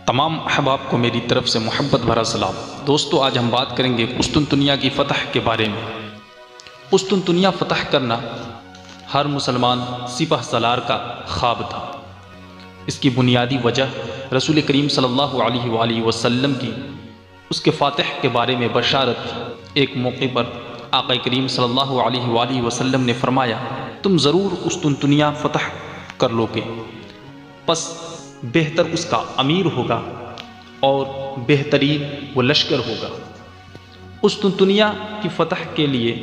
تمام احباب کو میری طرف سے محبت بھرا سلام۔ دوستو، آج ہم بات کریں گے قسطنطنیہ کی فتح کے بارے میں۔ قسطنطنیہ فتح کرنا ہر مسلمان سپہ سالار کا خواب تھا۔ اس کی بنیادی وجہ رسول کریم صلی اللہ علیہ وآلہ وسلم کی اس کے فاتح کے بارے میں بشارت تھی۔ ایک موقع پر آقا کریم صلی اللہ علیہ وآلہ وسلم نے فرمایا، تم ضرور قسطنطنیہ فتح کر لو گے، پس بہتر اس کا امیر ہوگا اور بہترین وہ لشکر ہوگا۔ قسطنطنیہ کی فتح کے لیے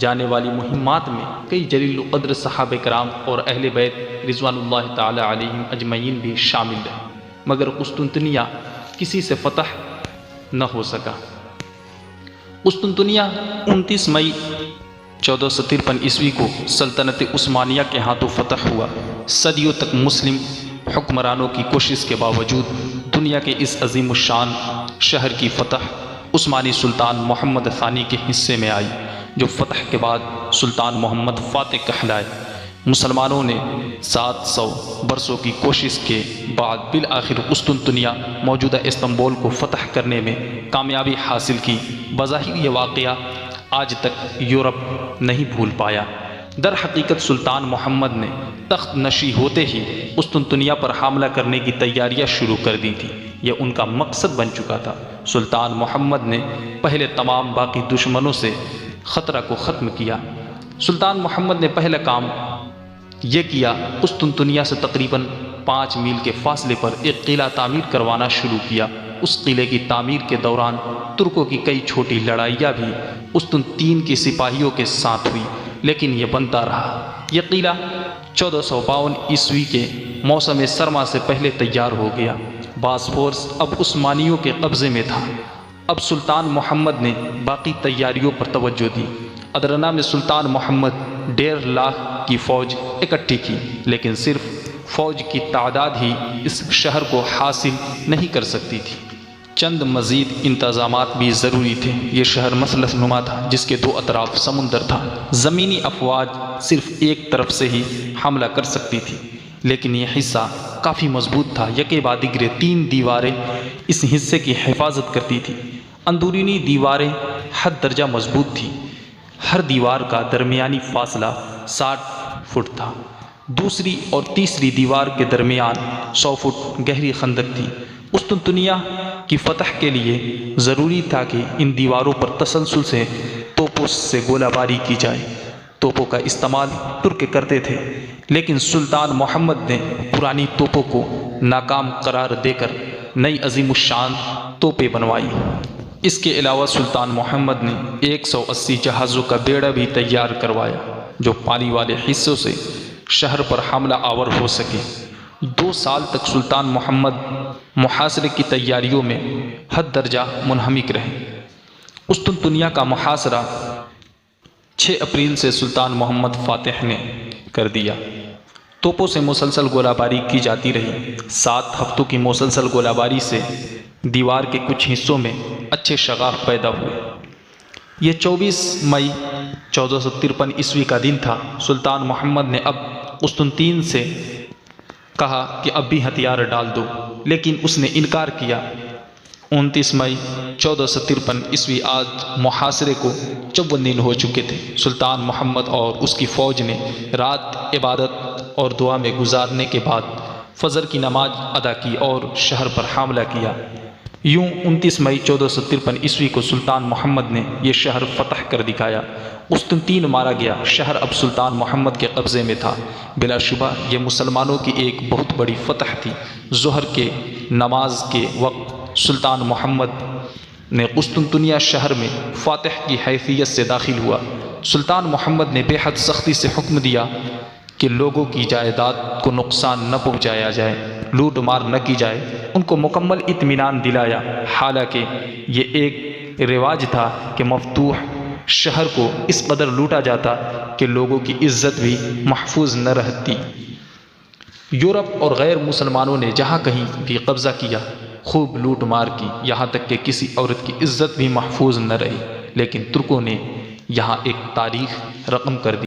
جانے والی مہمات میں کئی جلیل القدر صحابہ کرام اور اہل بیت رضوان اللہ تعالی علیہم اجمعین بھی شامل رہے، مگر قسطنطنیہ کسی سے فتح نہ ہو سکا۔ قسطنطنیہ 29 مئی 1453 عیسوی کو سلطنت عثمانیہ کے ہاتھوں فتح ہوا۔ صدیوں تک مسلم حکمرانوں کی کوشش کے باوجود دنیا کے اس عظیم الشان شہر کی فتح عثمانی سلطان محمد ثانی کے حصے میں آئی، جو فتح کے بعد سلطان محمد فاتح کہلائے۔ مسلمانوں نے 700 برسوں کی کوشش کے بعد بالآخر قسطنطنیہ موجودہ استنبول کو فتح کرنے میں کامیابی حاصل کی۔ بظاہر یہ واقعہ آج تک یورپ نہیں بھول پایا۔ در حقیقت سلطان محمد نے تخت نشی ہوتے ہی قسطنطنیہ پر حملہ کرنے کی تیاریاں شروع کر دی تھی۔ یہ ان کا مقصد بن چکا تھا۔ سلطان محمد نے پہلے تمام باقی دشمنوں سے خطرہ کو ختم کیا۔ سلطان محمد نے پہلا کام یہ کیا، قسطنطنیہ سے تقریباً 5 میل کے فاصلے پر ایک قلعہ تعمیر کروانا شروع کیا۔ اس قلعے کی تعمیر کے دوران ترکوں کی کئی چھوٹی لڑائیاں بھی قسطنطین کے سپاہیوں کے ساتھ ہوئی، لیکن یہ بنتا رہا۔ یہ قلعہ 1452 عیسوی کے موسم سرما سے پہلے تیار ہو گیا۔ باسفورس اب عثمانیوں کے قبضے میں تھا۔ اب سلطان محمد نے باقی تیاریوں پر توجہ دی۔ ادرنا میں سلطان محمد 1.5 لاکھ کی فوج اکٹھی کی، لیکن صرف فوج کی تعداد ہی اس شہر کو حاصل نہیں کر سکتی تھی۔ چند مزید انتظامات بھی ضروری تھے۔ یہ شہر مثلث نما تھا، جس کے 2 اطراف سمندر تھا۔ زمینی افواج صرف ایک طرف سے ہی حملہ کر سکتی تھی، لیکن یہ حصہ کافی مضبوط تھا۔ یکے بعد دیگرے 3 دیواریں اس حصے کی حفاظت کرتی تھیں۔ اندرونی دیواریں حد درجہ مضبوط تھیں۔ ہر دیوار کا درمیانی فاصلہ 60 فٹ تھا۔ دوسری اور تیسری دیوار کے درمیان 100 فٹ گہری خندق تھی۔ قسطنطنیہ کی فتح کے لیے ضروری تھا کہ ان دیواروں پر تسلسل سے توپوں سے گولہ باری کی جائے۔ توپوں کا استعمال ترک کرتے تھے، لیکن سلطان محمد نے پرانی توپوں کو ناکام قرار دے کر نئی عظیم الشان توپیں بنوائی۔ اس کے علاوہ سلطان محمد نے 180 جہازوں کا بیڑا بھی تیار کروایا، جو پانی والے حصوں سے شہر پر حملہ آور ہو سکے۔ 2 سال تک سلطان محمد محاصرے کی تیاریوں میں حد درجہ منہمک رہے۔ قسطنطنیہ کا محاصرہ 6 اپریل سے سلطان محمد فاتح نے کر دیا۔ توپوں سے مسلسل گولہ باری کی جاتی رہی۔ 7 ہفتوں کی مسلسل گولہ باری سے دیوار کے کچھ حصوں میں اچھے شگاف پیدا ہوئے۔ یہ 24 مئی 1453 عیسوی کا دن تھا۔ سلطان محمد نے اب قسطنطین سے کہا کہ اب بھی ہتھیار ڈال دو، لیکن اس نے انکار کیا۔ 29 مئی 1453 عیسوی آج محاصرے کو 54 دن ہو چکے تھے۔ سلطان محمد اور اس کی فوج نے رات عبادت اور دعا میں گزارنے کے بعد فجر کی نماز ادا کی اور شہر پر حملہ کیا۔ یوں 29 مئی 1453 عیسوی کو سلطان محمد نے یہ شہر فتح کر دکھایا۔ قسطنطین مارا گیا۔ شہر اب سلطان محمد کے قبضے میں تھا۔ بلا شبہ یہ مسلمانوں کی ایک بہت بڑی فتح تھی۔ ظہر کے نماز کے وقت سلطان محمد نے قسطنطنیہ شہر میں فاتح کی حیثیت سے داخل ہوا۔ سلطان محمد نے بے حد سختی سے حکم دیا کہ لوگوں کی جائیداد کو نقصان نہ پہنچایا جائے، لوٹ مار نہ کی جائے۔ ان کو مکمل اطمینان دلایا، حالانکہ یہ ایک رواج تھا کہ مفتوح شہر کو اس قدر لوٹا جاتا کہ لوگوں کی عزت بھی محفوظ نہ رہتی۔ یورپ اور غیر مسلمانوں نے جہاں کہیں بھی قبضہ کیا، خوب لوٹ مار کی، یہاں تک کہ کسی عورت کی عزت بھی محفوظ نہ رہی، لیکن ترکوں نے یہاں ایک تاریخ رقم کر دی۔